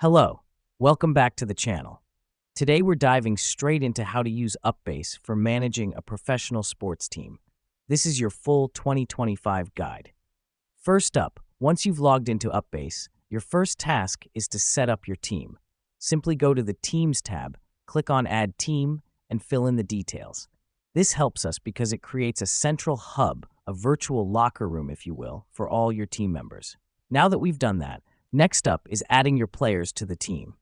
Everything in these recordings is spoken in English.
Hello, welcome back to the channel. Today we're diving straight into how to use UpBase for managing a professional sports team. This is your full 2025 guide. First up, once you've logged into UpBase, your first task is to set up your team. Simply go to the Teams tab, click on Add Team, and fill in the details. This helps us because it creates a central hub, a virtual locker room, if you will, for all your team members. Now that we've done that, next up is adding your players to the team.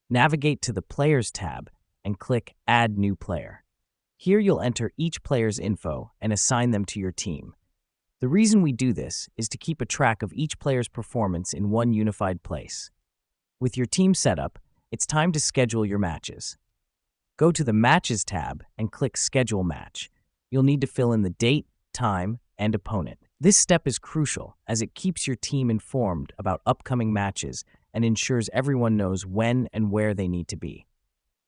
Navigate to the Players tab and click Add New Player. Here you'll enter each player's info and assign them to your team. The reason we do this is to keep a track of each player's performance in one unified place. With your team set up, it's time to schedule your matches. Go to the Matches tab and click Schedule Match. You'll need to fill in the date, time, and opponent. This step is crucial as it keeps your team informed about upcoming matches and ensures everyone knows when and where they need to be.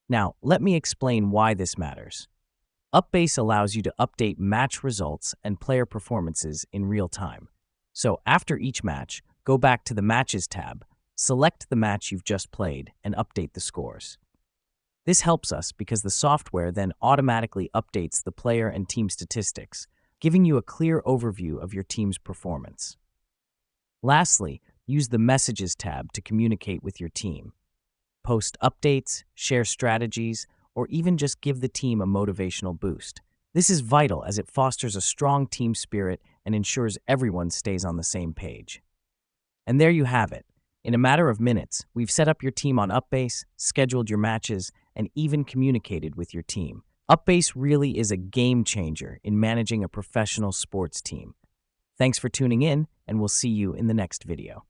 Now, let me explain why this matters. UpBase allows you to update match results and player performances in real time. So after each match, go back to the Matches tab, select the match you've just played, and update the scores. This helps us because the software then automatically updates the player and team statistics, giving you a clear overview of your team's performance. Lastly, use the Messages tab to communicate with your team. Post updates, share strategies, or even just give the team a motivational boost. This is vital as it fosters a strong team spirit and ensures everyone stays on the same page. And there you have it. In a matter of minutes, we've set up your team on UpBase, scheduled your matches, and even communicated with your team. UpBase really is a game changer in managing a professional sports team. Thanks for tuning in, and we'll see you in the next video.